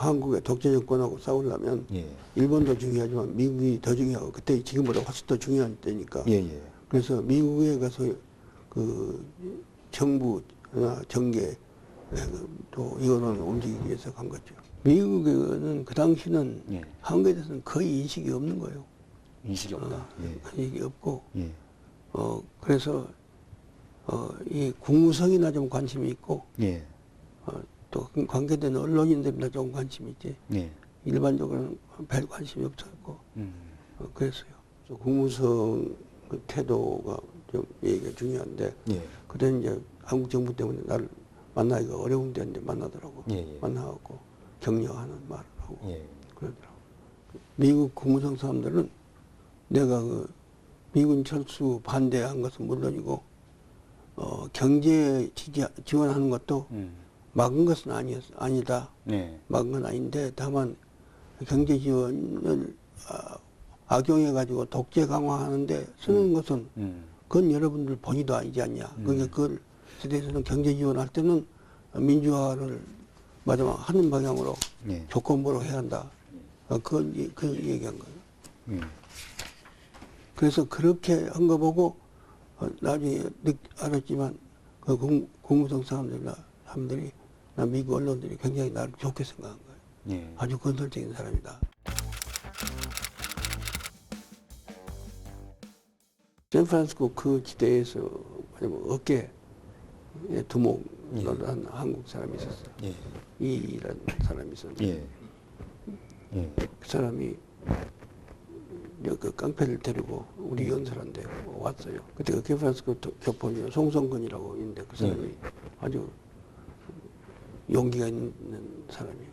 한국의 독재 정권하고 싸우려면 예. 일본도 중요하지만 미국이 더 중요하고 그때 지금보다 훨씬 더 중요한 때니까. 예, 예. 그래서 미국에 가서 그 정부나 정계 또 이거는 움직이기 위해서 간 거죠. 미국에는 그 당시는 예. 한국에 대해서는 거의 인식이 없는 거예요. 인식이 없다. 예. 인식이 없고 예. 그래서 이 국무성이나 좀 관심이 있고 예. 또 관계되는 언론인들이나 좀 관심이 있지. 예. 일반적으로는 별 관심이 없었고 그랬어요. 그래서 국무성 그 태도가 좀 얘기가 중요한데 예. 그때는 이제 한국 정부 때문에 나를 만나기가 어려운 데인데 만나더라고. 예, 예. 만나갖고 격려하는 말을 하고 예. 그러더라고. 미국 국무성 사람들은 내가 그 미군 철수 반대한 것은 물론이고 경제 지원하는 것도 막은 것은 아니다. 네. 막은 건 아닌데 다만 경제 지원을 악용해가지고 독재 강화하는데 쓰는 것은 그건 여러분들 본의도 아니지 않냐. 그러니까 그걸 대해서는 경제 지원할 때는 민주화를 마지막 하는 방향으로 예. 조건부로 해야 한다. 그 얘기한 거예요. 그래서 그렇게 한 거 보고 나중에 알았지만 그 국무성 사람들이 나 미국 언론들이 굉장히 나를 좋게 생각한 거예요. 예. 아주 건설적인 사람이다. 샌프란시스코 그 지대에서 어깨 두목 한 한국 사람이 있었어. 예. 이라는 사람이 있었는데 예. 예. 그 사람이 그 깡패를 데리고 우리 연설한데 왔어요. 그때 그 샌프란시스코 교포니 송성근이라고 있는데 그 사람이 아주 용기가 있는 사람이에요.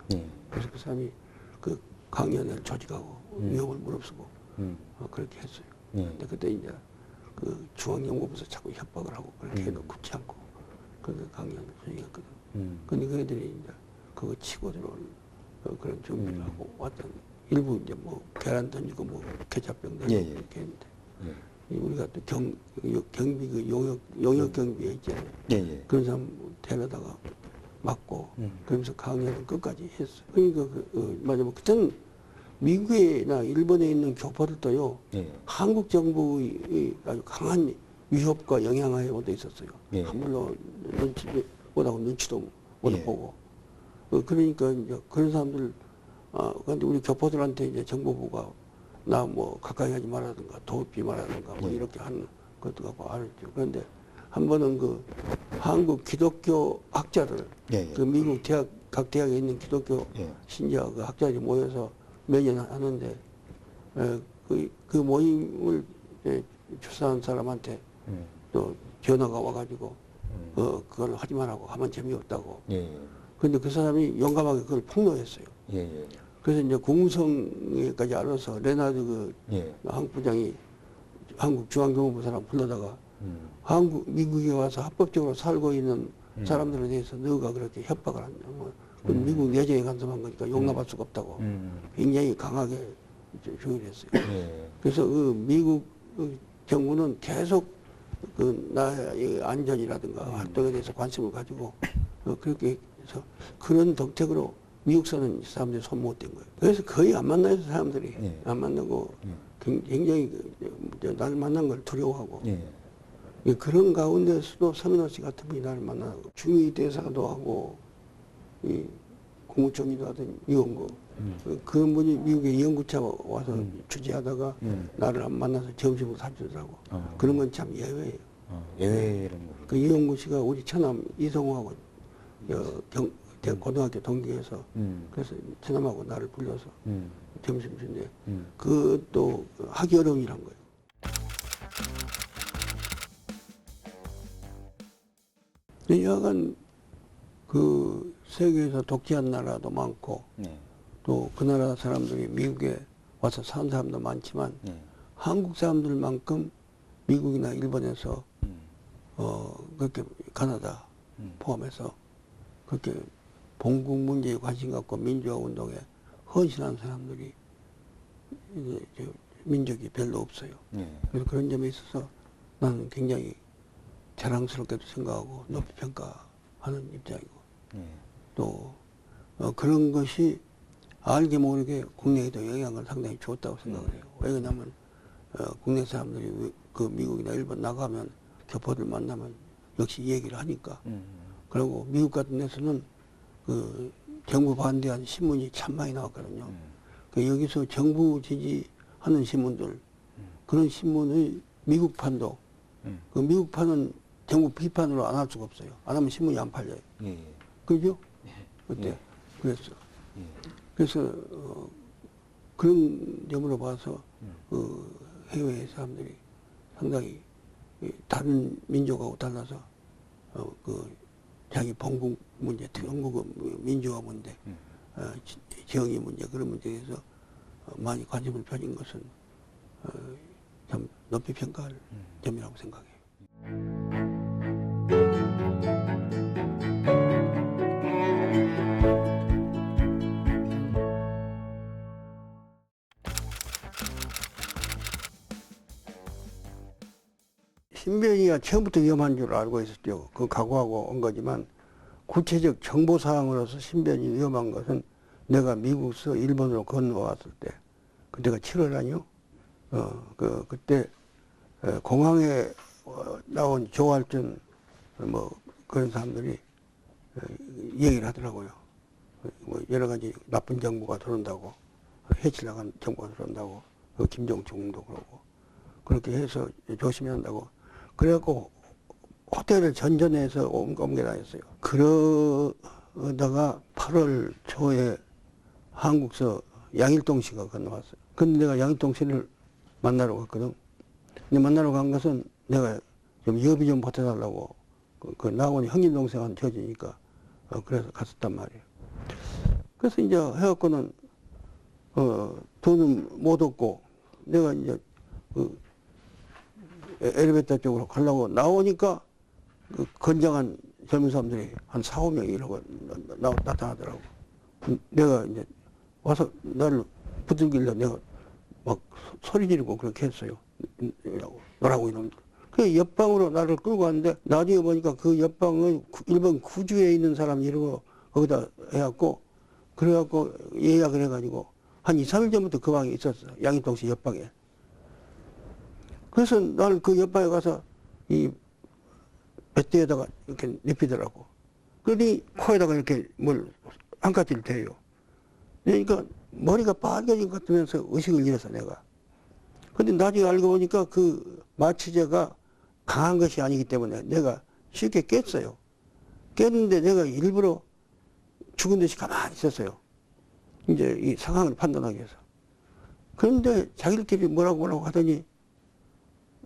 그래서 그 사람이 그 강연을 조직하고 위험을 무릅쓰고 그렇게 했어요. 근데 그때 이제 그 중앙연구부에서 자꾸 협박을 하고 그렇게 해도 굽지 않고 그렇게 강연을 조직했거든. 근데 그 애들이 이제 그거 치고 들어오는 그런 준비를 하고 왔던 일부 이제 뭐 계란 던지고 뭐 케찹병 던지고 이렇게 했는데 우리가 또 경비 그 용역 경비에 있잖아요. 그런 사람 데려다가 맞고 그러면서 강연을 끝까지 했어요. 그러니까 맞아 그때는 미국이나 일본에 있는 교포들도요 한국 정부의 아주 강한 위협과 영향하에 못 있었어요. 물론 못하고 눈치도 못 보고 그러니까 이제 그런 사람들 그런데 우리 교포들한테 이제 정보부가 나 뭐 가까이 하지 말라든가 도우지 말라든가 뭐 이렇게 하는 것도 갖고 알았죠. 그런데 한 번은 그 한국 기독교 학자들 그 미국 각 대학에 있는 기독교 신자 그 학자들이 모여서 매년 하는데 그 모임을 주최한 사람한테 또 전화가 와가지고 그걸 하지 말라고 하면 재미없다고. 그런데 그 사람이 용감하게 그걸 폭로했어요. 그래서 이제 국무성에까지 알아서 레나드 그 한국 부장이 한국 중앙정보부 사람 불러다가 미국에 와서 합법적으로 살고 있는 사람들에 대해서 너가 그렇게 협박을 한다. 미국 내정에 간섭한 거니까 용납할 수가 없다고 굉장히 강하게 조율했어요. 그래서 그 미국 정부는 계속 그 나의 안전이라든가 활동에 대해서 관심을 가지고 그렇게 해서 그런 덕택으로 미국서는 사람들이 손 못 댄 거예요. 그래서 거의 안 만나요, 사람들이. 안 만나고 굉장히 나를 만난 걸 두려워하고. 그런 가운데서도 서민호 씨 같은 분이 나를 만나고 주미 대사도 하고 이 국무총리도 하던 이원구 그런 분이 미국에 이연구차 와서 취재하다가 나를 만나서 점심을 사주더라고. 그런 건 참 예외예요. 예외라는 거. 그 이연구 씨가 우리 처남 이성호하고 고등학교 동기에서 그래서 처남하고 나를 불러서 점심 준대. 그것도 하기 어려움이란 거예요. 여하간 그 세계에서 독재한 나라도 많고 또 그 나라 사람들이 미국에 와서 사는 사람도 많지만 한국 사람들만큼 미국이나 일본에서 그렇게 카나다 포함해서 그렇게 본국 문제에 관심 갖고 민주화 운동에 헌신한 사람들이 이제 민족이 별로 없어요. 그래서 그런 점에 있어서 나는 굉장히 자랑스럽게도 생각하고 높이 평가하는 입장이고 또 그런 것이 알게 모르게 국내에도 영향을 상당히 줬다고 생각을 해요. 왜냐하면 국내 사람들이 그 미국이나 일본 나가면 교포들 만나면 역시 얘기를 하니까. 그리고 미국 같은 데서는 그 정부 반대한 신문이 참 많이 나왔거든요. 그 여기서 정부 지지하는 신문들, 그런 신문의 미국판도, 그 미국판은 정부 비판으로 안 할 수가 없어요. 안 하면 신문이 안 팔려요. 예. 그죠? 그때 예. 그랬어. 예. 그래서 그런 점으로 봐서 해외 사람들이 상당히 다른 민족하고 달라서 그 자기 본국 문제, 한국 민주화 문제, 정의 문제 그런 문제에서 많이 관심을 가진 것은 참 높이 평가할 점이라고 생각해요. 신변이가 처음부터 위험한 줄 알고 있었죠. 그 각오하고 온 거지만 구체적 정보 사항으로서 신변이 위험한 것은 내가 미국에서 일본으로 건너왔을 때, 그때가 7월 아니요? 그때 공항에 나온 조할전 뭐 그런 사람들이 얘기를 하더라고요. 뭐 여러 가지 나쁜 정보가 들어온다고, 해치 나간 정보가 들어온다고, 김정중도 그러고 그렇게 해서 조심해야 한다고. 그래갖고 호텔을 전전해서 옮겨다녔어요. 그러다가 8월 초에 한국서 양일동 씨가 건너왔어요. 근데 내가 양일동 씨를 만나러 갔거든. 근데 만나러 간 것은 내가 좀 여비 좀 보태달라고, 그 나온 형님 동생한테 줘주니까 그래서 갔었단 말이에요. 그래서 이제 해갖고는 돈은 못 얻고 내가 이제 엘리베이터 쪽으로 가려고 나오니까 그 건장한 젊은 사람들이 한 4, 5명 이러고 나타나더라고. 내가 이제 와서 나를 붙들길래 내가 막 소리 지르고 그렇게 했어요. 너라고 이놈들. 그 옆방으로 나를 끌고 갔는데 나중에 보니까 그 옆방은 일본 구주에 있는 사람이 이러고 거기다 해갖고 그래갖고 예약을 해가지고 한 2, 3일 전부터 그 방에 있었어. 양일동씨 옆방에. 그래서 나를 그 옆방에 가서 이 뱃대에다가 이렇게 눕히더라고. 그러니 코에다가 이렇게 뭘 한가지를 대요. 그러니까 머리가 빨개진 것 같으면서 의식을 잃었어, 내가. 근데 나중에 알고 보니까 그 마취제가 강한 것이 아니기 때문에 내가 쉽게 깼어요. 깼는데 내가 일부러 죽은 듯이 가만히 있었어요. 이제 이 상황을 판단하기 위해서. 그런데 자기들끼리 뭐라고 하더니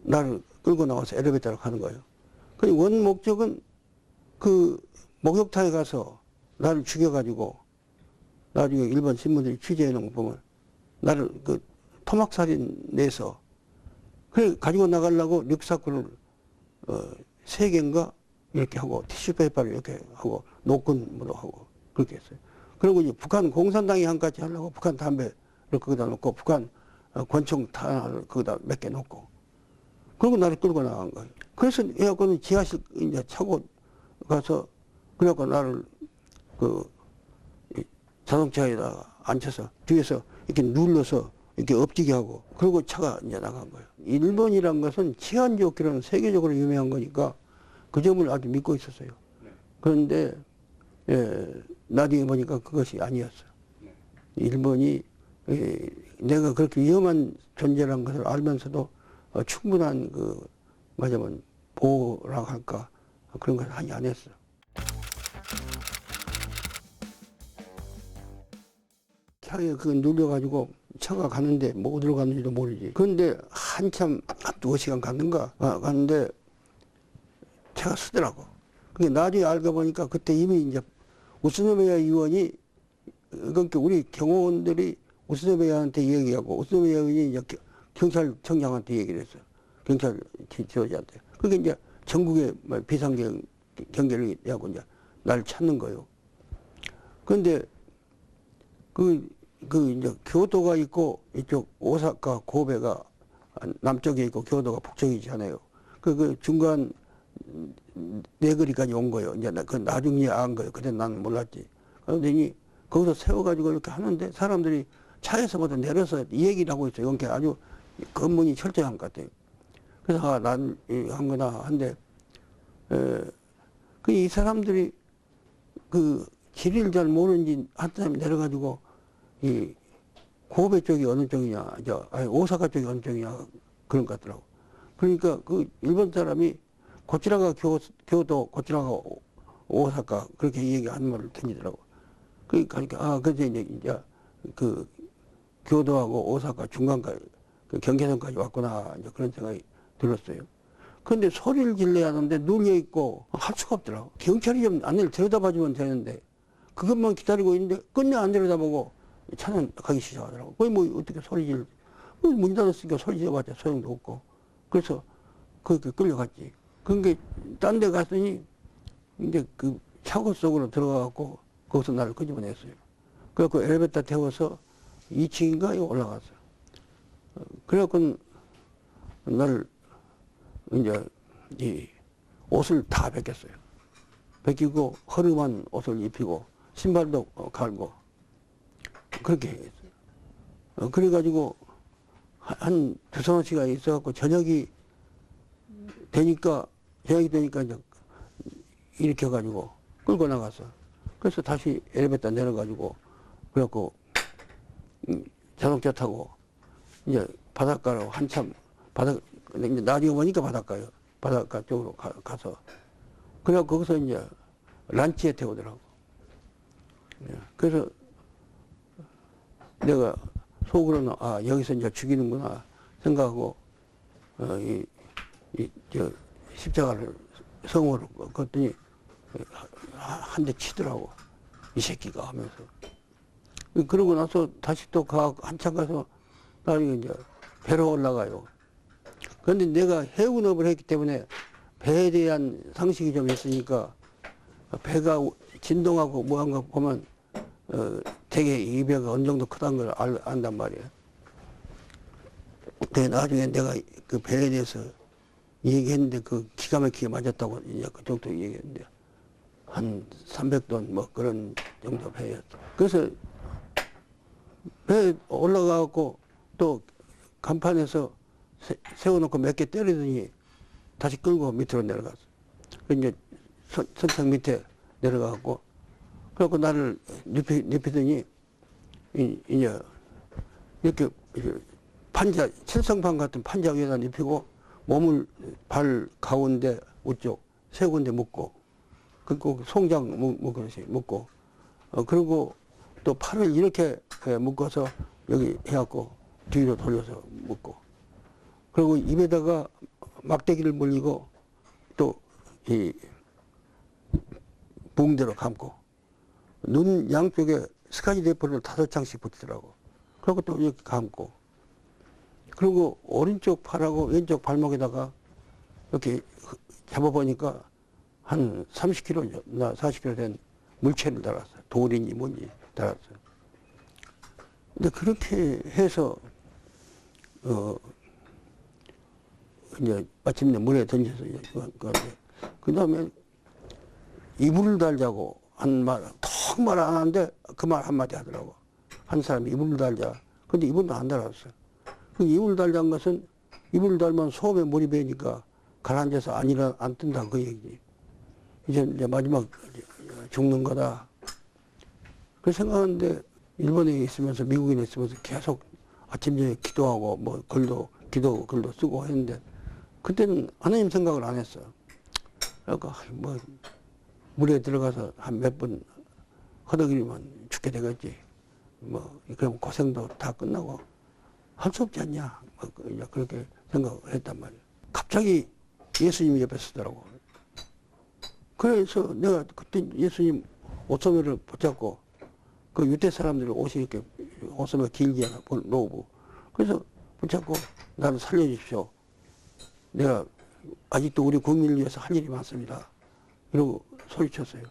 나를 끌고 나와서 엘리베이터로 가는 거예요. 그 원 목적은 그 목욕탕에 가서 나를 죽여가지고 나중에 일본 신문들이 취재해 놓은 거 보면 나를 그 토막살인 내서 그래 가지고 나가려고 륵사구를 3개인가 이렇게 하고 티슈페이퍼를 이렇게 하고 노끈으로 하고 그렇게 했어요. 그리고 이제 북한 공산당이 한 가지 하려고 북한 담배를 거기다 놓고 북한 권총 탄을 거기다 몇 개 놓고 그리고 나를 끌고 나간 거예요. 그래서 에어컨은 지하실 이제 차고 가서 그래갖고 나를 그 자동차에다가 앉혀서 뒤에서 이렇게 눌러서 이렇게 엎지게 하고 그리고 차가 이제 나간 거예요. 일본이란 것은 치안 좋기로는 세계적으로 유명한 거니까 그 점을 아주 믿고 있었어요. 그런데 나중에 보니까 그것이 아니었어요. 일본이 내가 그렇게 위험한 존재라는 것을 알면서도 충분한 뭐냐면 보호라고 할까 그런 걸 하지 안 했어요. 차에 눌려가지고 차가 가는데 뭐 어디로 갔는지도 모르지. 그런데 한참 2시간 갔는가 갔는데 차가 쓰더라고. 그게 나중에 알고 보니까 그때 이미 이제 우스노베야 의원이 그러니까 우리 경호원들이 우스노베야한테 얘기하고 우스노베야 의원이 이제 경찰청장한테 얘기를 했어요. 경찰 지도자한테. 그게 이제 전국의 비상경계를 하고 이제 날 찾는 거예요. 그런데 이제 교도가 있고 이쪽 오사카, 고베가 남쪽에 있고 교도가 북쪽이잖아요. 그 중간 네거리까지 온 거예요. 이제 그 나중에 안 거예요. 그때 나는 몰랐지. 그러더니 거기서 세워가지고 이렇게 하는데 사람들이 차에서부터 내려서 이 얘기를 하고 있어요. 이게 아주 검문이 철저한 것 같아요. 그래서 아, 난 한 거다 한데 이 사람들이 그 지리를 잘 모르는지 한 사람이 내려가지고 이 고베 쪽이 어느 쪽이냐, 아니 오사카 쪽이 어느 쪽이냐 그런 것 같더라고. 그러니까 그 일본 사람이 고치라가 교도, 고치라가 오사카 그렇게 얘기하는 말을 던지더라고. 그러니까 그래서 이제 그 교도하고 오사카 중간까지 그 경계선까지 왔구나 이제 그런 생각이 들었어요. 그런데 소리를 질러야 하는데 눌려 있고 할 수가 없더라고. 경찰이 좀 안내를 들여다봐주면 되는데 그것만 기다리고 있는데 끝내 안 들여다보고 차는 가기 시작하더라고. 거기 뭐 어떻게 문 닫았으니까 소리 질러봤자 소용도 없고. 그래서 그렇게 끌려갔지. 그러니까 딴 데 갔더니 이제 그 차고 속으로 들어가갖고 거기서 나를 끄집어냈어요. 그래갖고 엘리베이터 태워서 2층인가 올라갔어. 그래갖고 나를 이제 이 옷을 다 벗겼어요. 벗기고 허름한 옷을 입히고 신발도 갈고 그렇게 했어요. 그래가지고 한 두서너 시간 있어갖고 저녁이 되니까 이제 일으켜가지고 끌고 나갔어. 그래서 다시 엘리베이터 내려가지고 그래갖고 자동차 타고 이제 바닷가로 한참 이제 나중에 오니까 바닷가 쪽으로 가서 그래갖고 거기서 이제 란치에 태우더라고. 그래서 내가 속으로는 여기서 이제 죽이는구나 생각하고 저 십자가를 성으로 걷더니 한 대 치더라고. 이 새끼가 하면서. 그러고 나서 다시 또 한참 가서 나중에 이제 배로 올라가요. 그런데 내가 해운업을 했기 때문에 배에 대한 상식이 좀 있으니까 배가 진동하고 뭐한 거 보면 되게 이 배가 어느 정도 크다는 걸 안단 말이에요. 근데 나중에 내가 그 배에 대해서 얘기했는데 그 기가 막히게 맞았다고 이제 그 정도 얘기했는데 한 300돈 뭐 그런 정도 배였죠. 그래서 배에 올라가고 또 간판에서 세워놓고 몇 개 때리더니 다시 끌고 밑으로 내려갔어. 이제 선창 밑에 내려가고 그래갖고 나를 눕히더니 이제 이렇게 판자, 칠성판 같은 판자 위에다 눕히고 몸을 발 가운데 우쪽 세 군데 묶고 그리고 송장 묶고 그리고 또 팔을 이렇게 묶어서 여기 해갖고 뒤로 돌려서 묶고 그리고 입에다가 막대기를 물리고 또 이 붕대로 감고 눈 양쪽에 스카치 대포를 5장씩 붙이더라고. 그리고 또 이렇게 감고 그리고 오른쪽 팔하고 왼쪽 발목에다가 이렇게 잡아보니까 한 30kg나 40kg 된 물체를 달았어요. 돌인지 뭔지 달았어요. 근데 그렇게 해서 이제 마침내 물에 던져서 그 다음에 이불을 달자고 한 말, 턱 말 안 하는데 그 말 한마디 하더라고. 한 사람이 이불을 달자. 근데 이불도 안 달았어. 그 이불 달자는 것은 이불 달면 소음에 물이 배니까 가라앉아서 안 뜬다 그 얘기지. 이제 마지막 죽는 거다. 그 생각하는데 일본에 있으면서 미국에 있으면서 계속 아침 저녁 기도하고 뭐 글도 쓰고 했는데 그때는 하나님 생각을 안 했어. 그러니까 뭐 물에 들어가서 한 몇 번 허덕이면 죽게 되겠지. 뭐 그럼 고생도 다 끝나고 할 수 없지 않냐. 뭐 그렇게 생각을 했단 말이야. 갑자기 예수님이 옆에 서더라고. 그래서 내가 그때 예수님 옷소매를 붙잡고 그 유대 사람들이 옷이 이렇게 옷소매 길게 하나 놓고 그래서 붙잡고 나를 살려주십시오. 내가 아직도 우리 국민을 위해서 할 일이 많습니다. 이러고 소리쳤어요.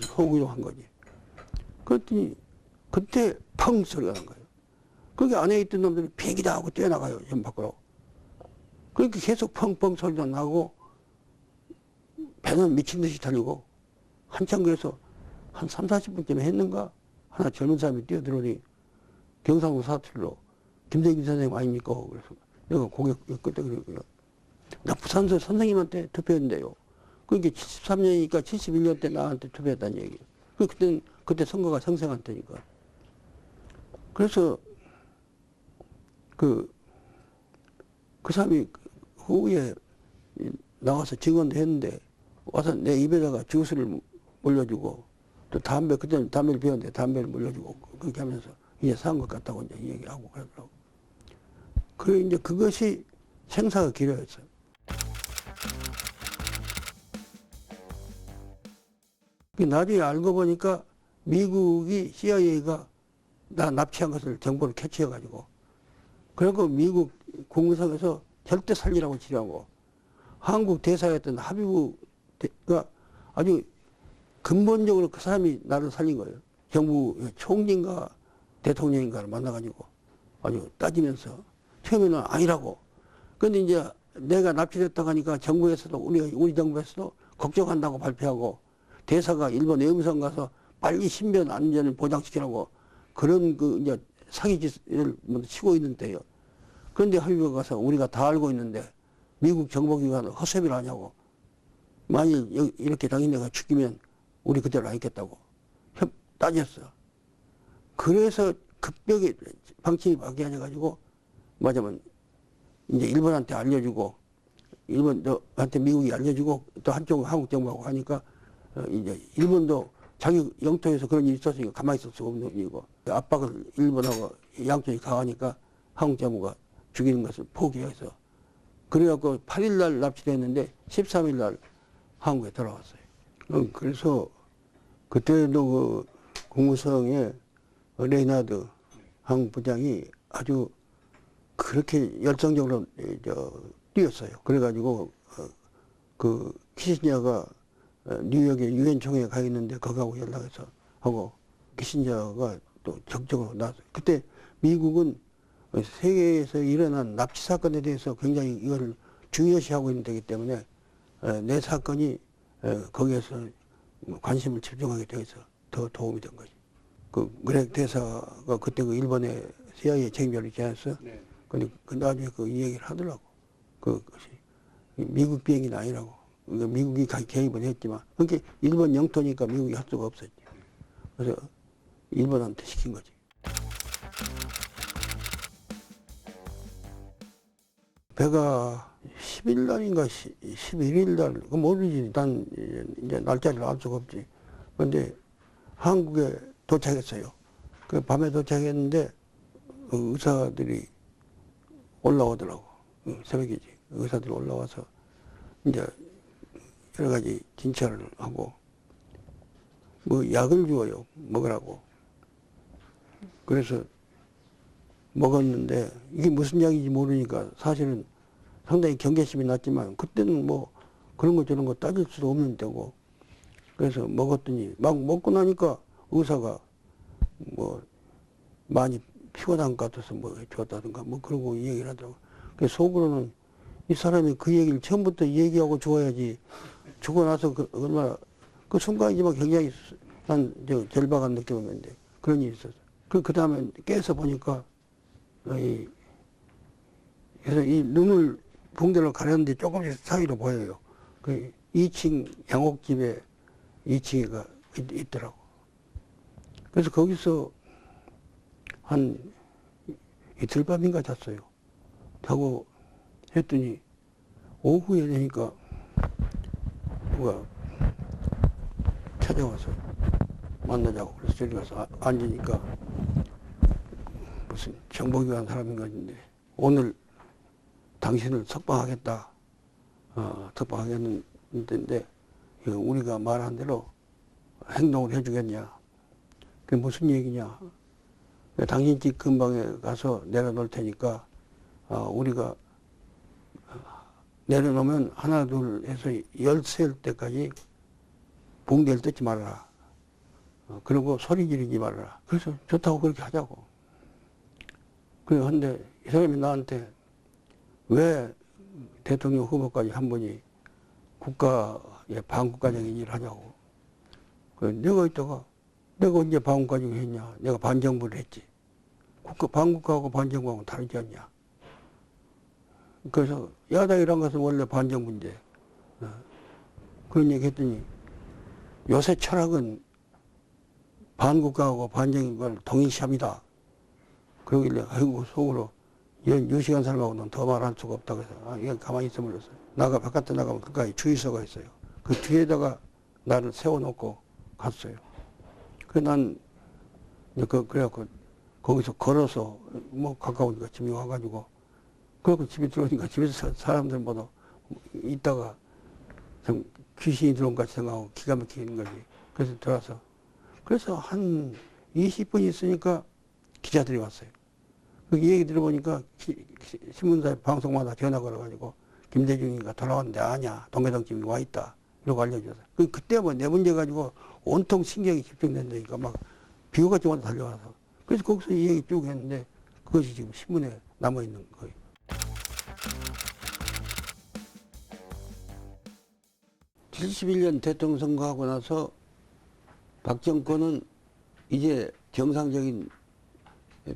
소구로 한 거지. 그랬더니 그때 펑 소리가 난 거예요. 거기 안에 있던 놈들이 비행기다 하고 뛰어나가요. 현 밖으로. 그렇게 계속 펑펑 소리가 나고 배는 미친 듯이 달리고 한참 그래서 한 30, 40분쯤에 했는가 하나 젊은 사람이 뛰어들어오니 경상도 사투리로 김대기 선생님 아닙니까? 그래서 내가 고개 끄덕 그러고요. 나 부산서 선생님한테 투표했는데요. 그게 73년이니까 71년 때 나한테 투표했다는 얘기예요. 그때 선거가 생생한 때니까. 그래서 그 사람이 후에 나와서 증언도 했는데 와서 내 입에다가 주스를 물려주고 또 그때는 담배를 피웠는데 담배를 물려주고 그렇게 하면서 이제 산 것 같다고 이제 얘기하고 그러더라고. 그래 이제 그것이 생사가 길어였어요. 나중에 알고 보니까 미국이 CIA가 나 납치한 것을 정보를 캐치해가지고 그리고 미국 국무성에서 절대 살리라고 지령하고 한국 대사였던 하비브가 아주 근본적으로 그 사람이 나를 살린 거예요. 정부 총리인가 대통령인가를 만나가지고 아주 따지면서 처음에는 아니라고. 그런데 이제 내가 납치됐다고 하니까 정부에서도 우리 정부에서도 걱정한다고 발표하고 대사가 일본 외무성 가서 빨리 신변 안전을 보장시키라고 그런 이제 사기짓을 치고 있는 때요. 그런데 하비브가 가서 우리가 다 알고 있는데 미국 정보기관은 헛소리를 하냐고. 만일 이렇게 당신네가 죽이면 우리 그대로 안 있겠다고 따졌어. 그래서 급격히 방침이 바뀌어가지고 맞으면 이제 일본한테 알려주고 일본한테 미국이 알려주고 또 한쪽은 한국 정부하고 하니까 이제 일본도 자기 영토에서 그런 일이 있었으니까 가만히 있을 수가 없는 일이고 압박을 일본하고 양쪽이 강하니까 한국 정부가 죽이는 것을 포기해서 그래갖고 8일 날 납치됐는데 13일 날 한국에 돌아왔어요. 그래서 그때도 그 국무성의 레이나드 한국 부장이 아주 그렇게 열성적으로 뛰었어요. 그래가지고 그 키신저가 뉴욕에 유엔 총회에 가 있는데 거기하고 연락해서 하고 키신저가 또 적극적으로 나왔어요. 그때 미국은 세계에서 일어난 납치 사건에 대해서 굉장히 이걸 중요시하고 있는 데이기 때문에 내 사건이 거기에서 관심을 집중하게 돼서 더 도움이 된 거지. 그 그렉 대사가 그때 그 일본의 CIA 책임자로 있지 않았어? 네. 근데 그 나중에 이 얘기를 하더라고. 그것이 미국 비행기는 아니라고. 그러니까 미국이 개입은 했지만, 그게 일본 영토니까 미국이 할 수가 없었지. 그래서 일본한테 시킨 거지. 배가 10일 날인가 11일 날, 그 모르지. 난 이제 날짜를 알 수가 없지. 그런데 한국에 도착했어요. 그 밤에 도착했는데 의사들이 올라오더라고. 새벽이지. 의사들이 올라와서 이제 여러 가지 진찰을 하고 뭐 약을 주어요. 먹으라고. 그래서 먹었는데 이게 무슨 약인지 모르니까 사실은 상당히 경계심이 났지만 그때는 뭐 그런 거 저런 거 따질 수도 없는 때고 그래서 먹었더니 막 먹고 나니까 의사가 뭐 많이 피곤한 것 같아서 뭐 줬다든가 뭐 그러고 얘기를 하더라고. 그래서 속으로는 이 사람이 그 얘기를 처음부터 얘기하고 줘야지 주고 나서 얼마나 그 순간이지만 굉장히 난 절박한 느낌을 했는데 그런 일이 있었어. 그 다음에 깨서 보니까 그래서 이 눈을 붕대로 가렸는데 조금씩 사이로 보여요. 그 2층 양옥집에 2층에가 있더라고. 그래서 거기서 한 이틀 밤인가 잤어요. 자고 했더니 오후에 되니까 누가 찾아와서 만나자고 그래서 저리 가서 앉으니까 무슨 정보기관 사람인 것인데 오늘 당신을 석방하겠다. 석방하겠는데 우리가 말한 대로 행동을 해주겠냐. 그게 무슨 얘기냐. 당신 집 근방에 가서 내려놓을 테니까 우리가 내려놓으면 하나 둘 해서 13일 때까지 붕대를 뜯지 말아라. 그리고 소리 지르지 말아라. 그래서 좋다고 그렇게 하자고. 그래 근데 이 사람이 나한테 왜 대통령 후보까지 한 분이 국가의 반국가적인 일을 하냐고. 그래 내가 있다가 내가 언제 방금 가지고 했냐? 내가 반정부를 했지. 반국가하고 반정부하고 다르지 않냐? 그래서 야당이란 것은 원래 반정부인데 그런 얘기 했더니 요새 철학은 반국가하고 반정부를 동일시합니다. 그러길래 아이고 속으로 이런 유시간 사람하고는 더 말할 수가 없다 그래서 이건 가만히 있어 버렸어요. 바깥에 나가면 그까지 주의소가 있어요. 그 뒤에다가 나를 세워놓고 갔어요. 그래갖고 거기서 걸어서 뭐 가까우니까 집에 와가지고 그래갖고 집에 들어오니까 집에서 사람들 모두 있다가 좀 귀신이 들어온 것 같이 생각하고 기가 막히는 거지. 그래서 들어와서 그래서 한 20분 있으니까 기자들이 왔어요. 그 얘기 들어보니까 신문사 방송마다 전화 걸어가지고 김대중이가 돌아왔는데 아냐 동해동 집이 와 있다 이러고 알려줘서 그때 뭐 내 문제 가지고 온통 신경이 집중된다니까 막 비호가 좀 달려와서 그래서 거기서 이 얘기 쭉 했는데 그것이 지금 신문에 남아있는 거예요. (71년) 대통령 선거하고 나서 박 정권은 이제 정상적인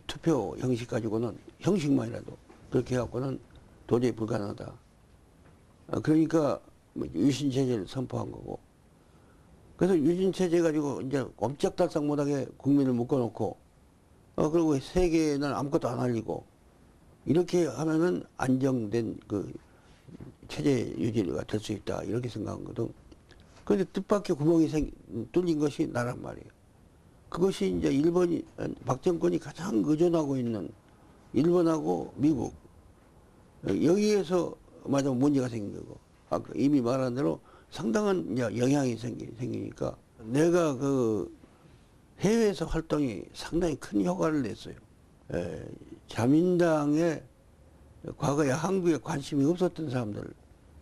투표 형식 가지고는 형식만이라도 그렇게 해갖고는 도저히 불가능하다. 그러니까 유신체제를 선포한 거고. 그래서 유신체제 가지고 이제 꼼짝달싹 못하게 국민을 묶어놓고 그리고 세계에는 아무것도 안 알리고 이렇게 하면은 안정된 그 체제 유지가 될 수 있다 이렇게 생각한 거든. 그런데 뜻밖의 구멍이 뚫린 것이 나란 말이에요. 그것이 이제 박 정권이 가장 의존하고 있는 일본하고 미국 여기에서 맞아 문제가 생긴 거고 아까 이미 말한 대로 상당한 이제 영향이 생기니까 내가 그 해외에서 활동이 상당히 큰 효과를 냈어요. 자민당에 과거에 한국에 관심이 없었던 사람들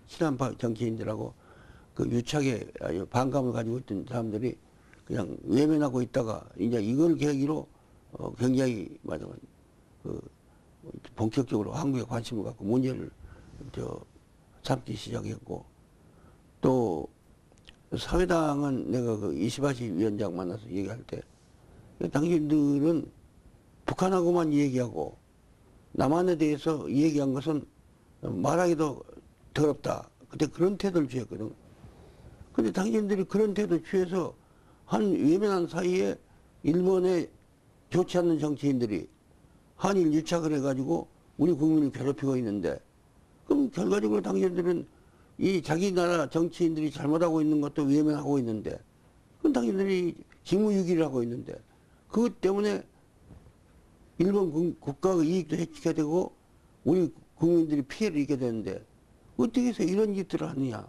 친한파 정치인들하고 그 유착에 반감을 가지고 있던 사람들이 그냥 외면하고 있다가 이제 이걸 계기로 굉장히 본격적으로 한국에 관심을 갖고 문제를 삼기 시작했고 또 사회당은 내가 그 이시바시 위원장 만나서 얘기할 때 당신들은 북한하고만 얘기하고 남한에 대해서 얘기한 것은 말하기도 더럽다. 그때 그런 태도를 취했거든. 근데 당신들이 그런 태도 취해서 한 외면한 사이에 일본의 좋지 않는 정치인들이 한일 유착을 해가지고 우리 국민을 괴롭히고 있는데 그럼 결과적으로 당신들은 이 자기 나라 정치인들이 잘못하고 있는 것도 외면하고 있는데 그건 당신들이 직무유기를 하고 있는데 그것 때문에 일본 국가의 이익도 해치게 되고 우리 국민들이 피해를 입게 되는데 어떻게 해서 이런 짓들을 하느냐.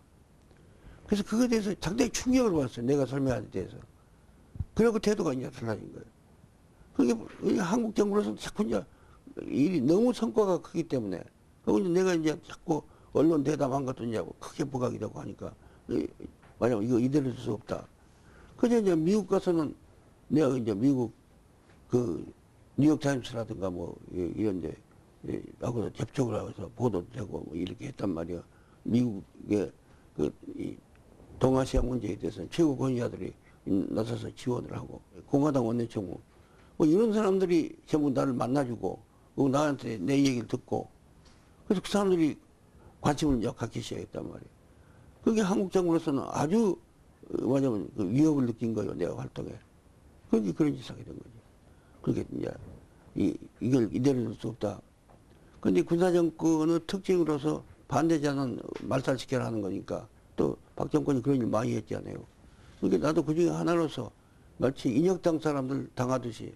그래서 그거에 대해서 상당히 충격을 받았어요. 내가 설명하는 데 대해서. 그리고 태도가 이제 달라진 거예요. 그게 한국 정부로서는 자꾸 이제 일이 너무 성과가 크기 때문에 그리고 이제 내가 이제 자꾸 언론 대담한 것도 이제 크게 부각이 되고 하니까 만약 이거 이대로 될 수 없다. 그래서 이제 미국 가서는 내가 이제 미국 그 뉴욕타임스라든가 뭐 이런 데 하고 접촉을 하면서 보도도 되고 뭐 이렇게 했단 말이야. 미국의 이 동아시아 문제에 대해서는 최고 권위자들이 나서서 지원을 하고 공화당 원내총무 뭐 이런 사람들이 전부 나를 만나주고 그리고 나한테 내 얘기를 듣고 그래서 그 사람들이 관심을 이제 갖기 시작했단 말이에요. 그게 한국 정부로서는 아주 뭐냐면 그 위협을 느낀 거예요. 내가 활동에. 그게 그런 짓을 하게 된 거죠. 그렇게 이제 이걸 이대로 둘 수 없다. 그런데 군사정권의 특징으로서 반대자는 말살시켜라 하는 거니까 또 박 정권이 그런 일 많이 했잖아요. 그러니까 나도 그 중에 하나로서 마치 인혁당 사람들 당하듯이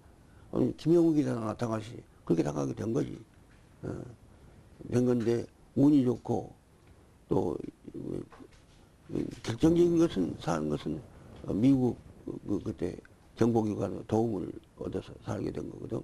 김영욱이 당하시 그렇게 당하게 된 거지. 된 건데 운이 좋고 또 결정적인 것은 사는 것은 미국 그때 정보기관의 도움을 얻어서 살게 된 거거든.